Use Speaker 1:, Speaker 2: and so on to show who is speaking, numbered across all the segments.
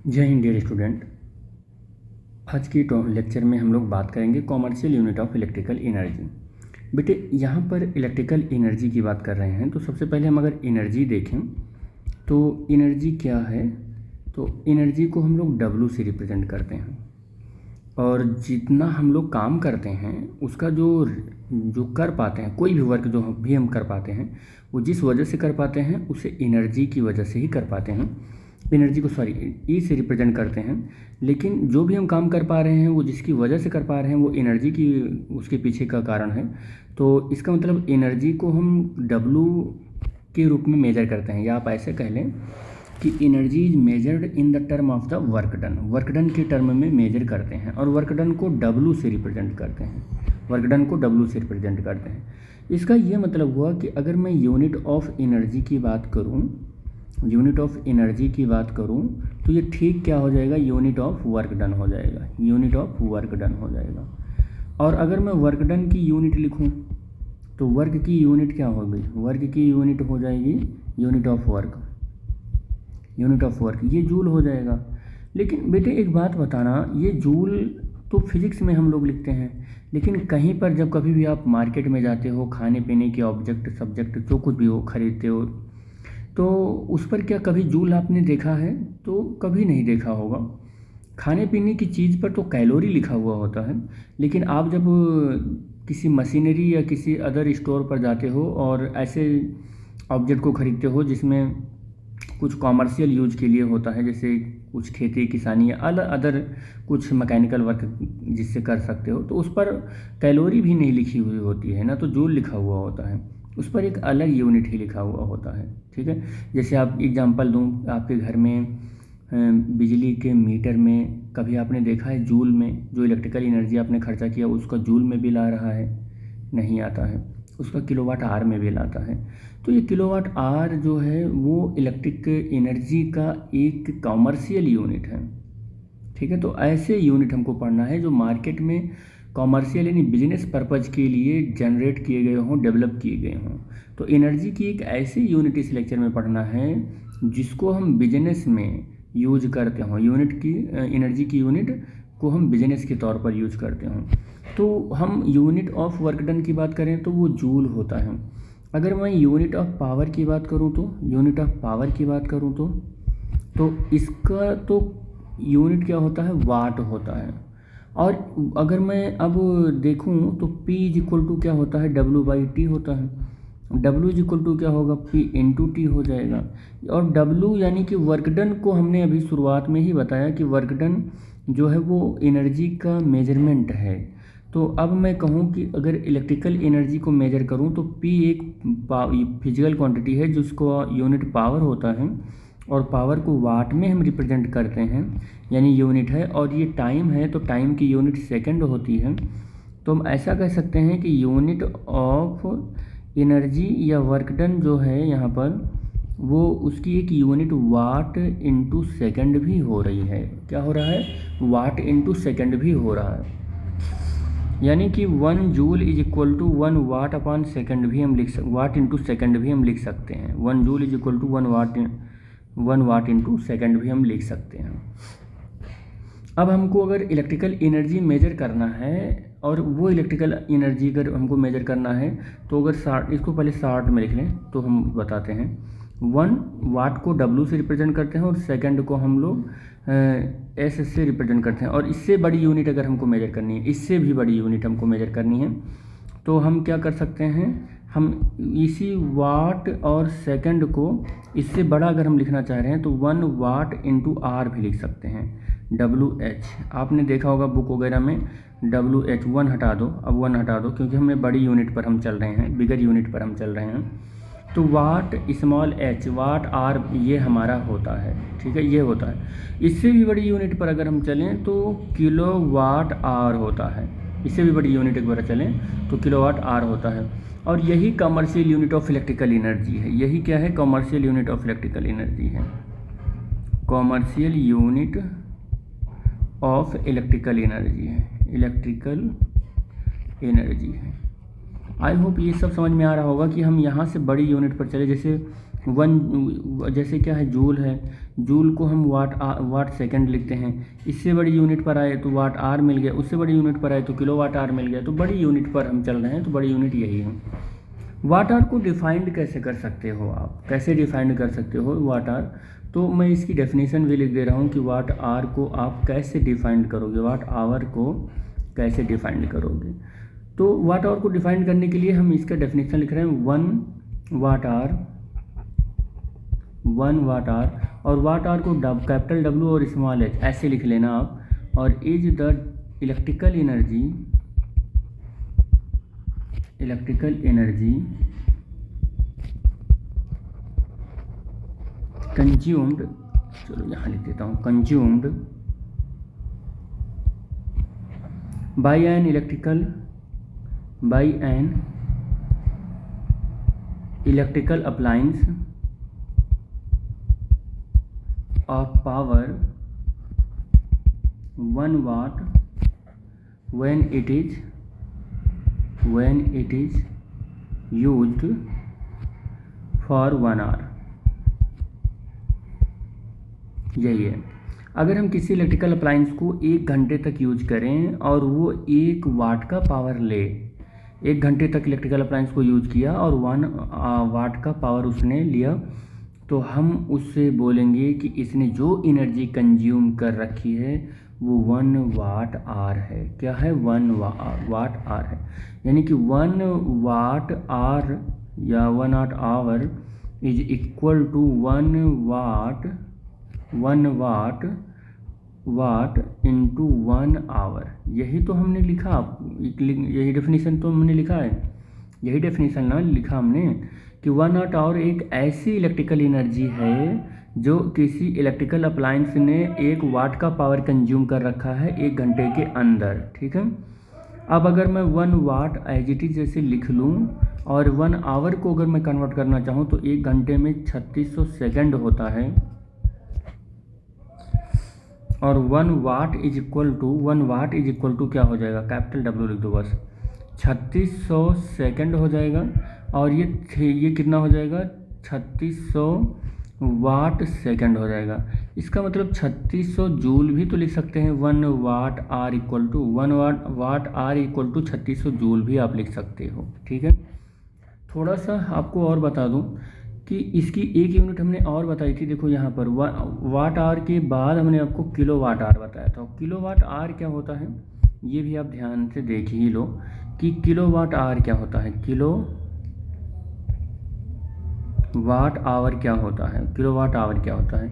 Speaker 1: जय Hind dear student. आज की लेक्चर में हम लोग बात करेंगे commercial unit of electrical energy. बेटे यहाँ पर इलेक्ट्रिकल एनर्जी की बात कर रहे हैं तो सबसे पहले हम अगर एनर्जी देखें तो एनर्जी क्या है, तो एनर्जी को हम लोग W से रिप्रेजेंट करते हैं और जितना हम लोग काम करते हैं उसका जो कर पाते हैं, कोई भी वर्क जो भी हम कर पाते हैं वो जिस वजह से कर पाते हैं उसे एनर्जी की वजह से ही कर पाते हैं। एनर्जी को ई से रिप्रेजेंट करते हैं, लेकिन जो भी हम काम कर पा रहे हैं वो जिसकी वजह से कर पा रहे हैं वो एनर्जी की उसके पीछे का कारण है। तो इसका मतलब एनर्जी को हम W के रूप में मेजर करते हैं, या आप ऐसे कह लें कि energy is measured in the term of the work done. Work done के टर्म में मेजर करते हैं और वर्क डन को W से रिप्रेजेंट करते हैं। वर्क डन को W से रिप्रेजेंट करते हैं। इसका ये मतलब हुआ कि अगर मैं यूनिट ऑफ एनर्जी की बात करूँ, यूनिट ऑफ एनर्जी की बात करूँ तो ये ठीक क्या हो जाएगा, यूनिट ऑफ वर्क डन हो जाएगा, यूनिट ऑफ वर्क डन हो जाएगा। और अगर मैं वर्क डन की यूनिट लिखूँ तो वर्क की यूनिट क्या हो गई, वर्क की यूनिट हो जाएगी unit of work, unit of work ये जूल हो जाएगा। लेकिन बेटे एक बात बताना, ये जूल तो फिजिक्स में हम लोग लिखते हैं, लेकिन कहीं पर जब कभी भी आप मार्केट में जाते हो, खाने पीने के ऑब्जेक्ट सब्जेक्ट जो कुछ भी हो खरीदते हो, तो उस पर क्या कभी जूल आपने देखा है? तो कभी नहीं देखा होगा। खाने पीने की चीज़ पर तो कैलोरी लिखा हुआ होता है, लेकिन आप जब किसी मशीनरी या किसी अदर स्टोर पर जाते हो और ऐसे ऑब्जेक्ट को खरीदते हो जिसमें कुछ कॉमर्शियल यूज के लिए होता है, जैसे कुछ खेती किसानी या अदर कुछ मैकेनिकल वर्क जिससे कर सकते हो, तो उस पर कैलोरी भी नहीं लिखी हुई होती है ना, तो जूल लिखा हुआ होता है, उस पर एक अलग यूनिट ही लिखा हुआ होता है। ठीक है, जैसे आप एग्जांपल दूं, आपके घर में बिजली के मीटर में कभी आपने देखा है जूल में जो इलेक्ट्रिकल एनर्जी आपने खर्चा किया उसका जूल में बिल आ रहा है? नहीं आता है, उसका किलोवाट आवर में बिल आता है। तो ये किलोवाट आवर जो है वो इलेक्ट्रिक एनर्जी का एक कॉमर्शियल यूनिट है। ठीक है, तो ऐसे यूनिट हमको पढ़ना है जो मार्केट में कॉमर्शियल यानी बिजनेस पर्पज़ के लिए जनरेट किए गए हों, डेवलप किए गए हों। तो एनर्जी की एक ऐसी यूनिट इस लेक्चर में पढ़ना है जिसको हम बिजनेस में यूज करते हों, यूनिट की एनर्जी की यूनिट को हम बिजनेस के तौर पर यूज करते हों। तो हम यूनिट ऑफ वर्क डन की बात करें तो वो जूल होता है। अगर मैं यूनिट ऑफ पावर की बात करूँ तो यूनिट ऑफ पावर की बात करूँ तो इसका तो यूनिट क्या होता है, वाट होता है। और अगर मैं अब देखूं तो P इज इक्वल टू क्या होता है, W/T होता है। W इज इक्वल टू क्या होगा, P इंटू T हो जाएगा। और W यानी कि वर्क डन को हमने अभी शुरुआत में ही बताया कि वर्क डन जो है वो एनर्जी का मेजरमेंट है। तो अब मैं कहूँ कि अगर इलेक्ट्रिकल एनर्जी को मेजर करूँ तो P एक फिजिकल क्वांटिटी है जिसको यूनिट पावर होता है, और पावर को वाट में हम रिप्रेजेंट करते हैं यानी यूनिट है, और ये टाइम है तो टाइम की यूनिट सेकंड होती है। तो हम ऐसा कह सकते हैं कि यूनिट ऑफ एनर्जी या वर्क डन जो है यहाँ पर वो उसकी एक यूनिट वाट इंटू सेकेंड भी हो रही है। क्या हो रहा है, वाट इंटू सेकेंड भी हो रहा है। यानी कि 1 joule is equal to 1 watt upon second भी हम वाट इंटू सेकेंड भी हम लिख सकते हैं। 1 joule is equal to 1 watt into second भी हम लिख सकते हैं। अब हमको अगर इलेक्ट्रिकल एनर्जी मेजर करना है, और वो इलेक्ट्रिकल एनर्जी अगर हमको मेजर करना है तो अगर इसको पहले शॉर्ट में लिख लें तो हम बताते हैं। 1 वाट को W से रिप्रेजेंट करते हैं और सेकंड को हम लोग S से रिप्रेजेंट करते हैं। और इससे बड़ी यूनिट अगर हमको मेजर करनी है, इससे भी बड़ी यूनिट हमको मेजर करनी है, तो हम क्या कर सकते हैं, हम इसी वाट और सेकंड को इससे बड़ा अगर हम लिखना चाह रहे हैं तो 1 वाट इंटू आर भी लिख सकते हैं, WH। आपने देखा होगा बुक वगैरह में WH 1 हटा दो, अब 1 हटा दो क्योंकि हमने बड़ी यूनिट पर हम चल रहे हैं, बिगर यूनिट पर हम चल रहे हैं। तो वाट स्मॉल h वाट आर ये हमारा होता है। ठीक है, ये होता है। इससे भी बड़ी यूनिट पर अगर हम चलें तो किलो वाट आर होता है। इससे भी बड़ी यूनिट एक बार चलें तो किलोवाट आर होता है। और यही commercial unit of electrical energy है। यही क्या है, commercial unit of electrical energy है, commercial unit of electrical energy है, इलेक्ट्रिकल एनर्जी है। आई होप ये सब समझ में आ रहा होगा कि हम यहाँ से बड़ी यूनिट पर चले, जैसे जैसे क्या है, जूल है, जूल को हम वाट सेकंड लिखते हैं। इससे बड़ी यूनिट पर आए तो वाट आर मिल गया, उससे बड़ी यूनिट पर आए तो किलो वाट आर मिल गया। तो बड़ी यूनिट पर हम चल रहे हैं, तो बड़ी यूनिट यही है। वाट आर को डिफाइंड कैसे कर सकते हो आप, कैसे डिफाइंड कर सकते हो वाट आर? तो मैं इसकी डेफिनेशन भी लिख दे रहा हूँ कि वाट आर को आप कैसे डिफाइंड करोगे, वाट आवर को कैसे डिफाइंड करोगे। तो वाट आवर को डिफाइंड करने के लिए हम इसका डेफिनेशन लिख रहे हैं, वन वाट आर, और वाट आर को कैपिटल डब्ल्यू और स्मॉल एच ऐसे लिख लेना आप। और is the electrical energy consumed, चलो यहाँ लिख देता हूँ, consumed by an electrical appliance of power 1 watt when it is used for 1 hour। यही है, अगर हम किसी इलेक्ट्रिकल अप्लायंस को 1 घंटे तक यूज करें और वो 1 वाट का पावर ले, 1 घंटे तक इलेक्ट्रिकल अप्लायंस को यूज किया और 1 वाट का पावर उसने लिया, तो हम उससे बोलेंगे कि इसने जो एनर्जी कंज्यूम कर रखी है वो 1 वाट आर है। क्या है? 1 वाट आर है। यानी कि 1 वाट आर या 1 watt hour is equal to 1 watt into 1 hour. यही तो हमने लिखा, यही डेफिनेशन तो हमने लिखा है, यही डेफिनेशन ना लिखा हमने कि 1 वाट आवर एक ऐसी इलेक्ट्रिकल एनर्जी है जो किसी इलेक्ट्रिकल अप्लायंस ने 1 वाट का पावर कंज्यूम कर रखा है 1 घंटे के अंदर। ठीक है, अब अगर मैं 1 वाट एज इट इज जैसे लिख लूँ और 1 आवर को अगर मैं कन्वर्ट करना चाहूँ तो 1 घंटे में 3600 सेकेंड होता है, और 1 वाट इज इक्वल टू क्या हो जाएगा? कैपिटल डब्ल्यू लिख दो बस, 3600 सेकेंड हो जाएगा। और ये कितना हो जाएगा? 3600 वाट सेकंड हो जाएगा। इसका मतलब 3600 जूल भी तो लिख सकते हैं। 1 watt hour equal to 3600 joule भी आप लिख सकते हो। ठीक है, थोड़ा सा आपको और बता दूं कि इसकी एक यूनिट हमने और बताई थी। देखो यहाँ पर वाट आर के बाद हमने आपको किलो वाट आर बताया था। किलो वाट आर क्या होता है ये भी आप ध्यान से देख ही लो कि किलो वाट आर क्या होता है, किलो वाट आवर क्या होता है, किलो वाट आवर क्या होता है।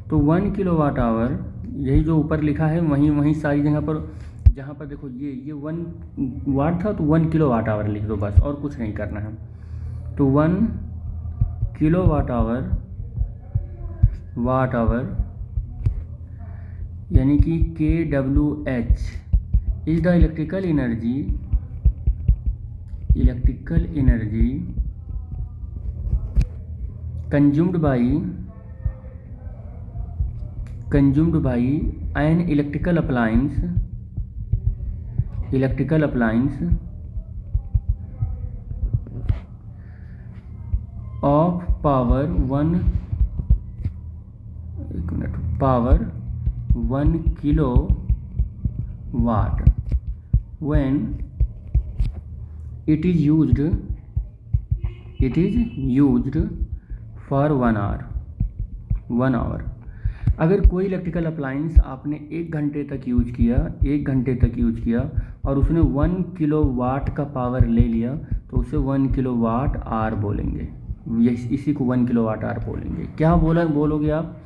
Speaker 1: तो 1 किलो वाट आवर, यही जो ऊपर लिखा है वहीं सारी जगह पर, जहाँ पर देखो ये 1 वाट था तो 1 किलो वाट आवर लिख दो बस, और कुछ नहीं करना है। तो 1 किलो वाट आवर यानी कि kWh is the electrical energy consumed by an electrical appliance of power 1 kilowatt when it is used for 1 hour. अगर कोई इलेक्ट्रिकल अप्लायंस आपने 1 घंटे तक यूज किया और उसने 1 किलो वाट का पावर ले लिया तो उसे 1 किलो वाट आर बोलेंगे। इसी को 1 किलो वाट आर बोलेंगे। क्या बोलोगे आप?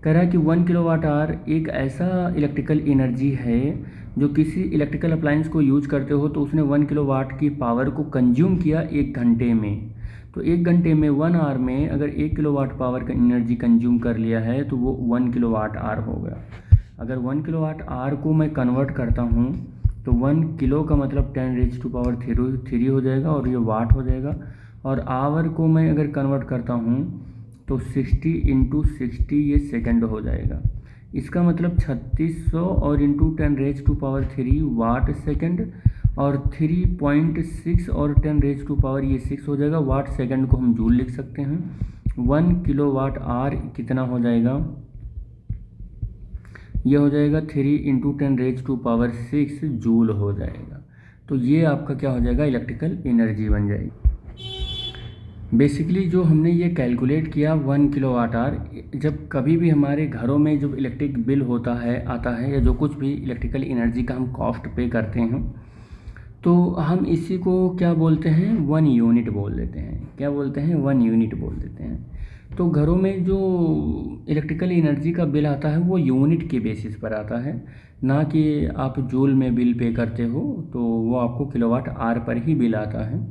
Speaker 1: कह रहा है कि 1 किलो वाट आर एक ऐसा इलेक्ट्रिकल एनर्जी है जो किसी इलेक्ट्रिकल अप्लायंस को यूज करते हो तो उसने 1 किलो वाट की पावर को कंज्यूम किया 1 घंटे में। तो 1 घंटे में 1 आवर में अगर 1 किलो वाट पावर का एनर्जी कंज्यूम कर लिया है तो वो 1 किलो वाट आर हो गया। अगर 1 किलो वाट आर को मैं कन्वर्ट करता हूँ तो 1 किलो का मतलब 10⁻³ हो जाएगा और ये वाट हो जाएगा। और आवर को मैं अगर कन्वर्ट करता हूँ तो 60 × 60 ये सेकंड हो जाएगा। इसका मतलब 3600 और इंटू 10⁻³ वाट सेकंड, और 3.6 और 10⁻⁴ ये 6 हो जाएगा। वाट सेकंड को हम जूल लिख सकते हैं 1 किलोवाट आवर कितना हो जाएगा, ये हो जाएगा 3 × 10⁻⁶ जूल हो जाएगा। तो ये आपका क्या हो जाएगा, इलेक्ट्रिकल एनर्जी बन जाएगी। बेसिकली जो हमने ये कैलकुलेट किया 1 किलोवाट आवर, जब कभी भी हमारे घरों में जो इलेक्ट्रिक बिल होता है आता है, या जो कुछ भी इलेक्ट्रिकल एनर्जी का हम कॉस्ट पे करते हैं, तो हम इसी को क्या बोलते हैं, 1 यूनिट बोल देते हैं। क्या बोलते हैं, 1 यूनिट बोल देते हैं। तो घरों में जो इलेक्ट्रिकल एनर्जी का बिल आता है वो यूनिट के बेसिस पर आता है, ना कि आप जूल में बिल पे करते हो, तो वो आपको किलोवाट आवर पर ही बिल आता है।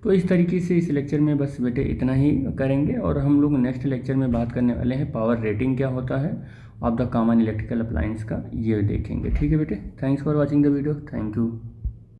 Speaker 1: तो इस तरीके से इस लेक्चर में बस बेटे इतना ही करेंगे, और हम लोग नेक्स्ट लेक्चर में बात करने वाले हैं पावर रेटिंग क्या होता है of the common electrical appliance का, ये देखेंगे। ठीक है बेटे, thanks for watching the video, thank you.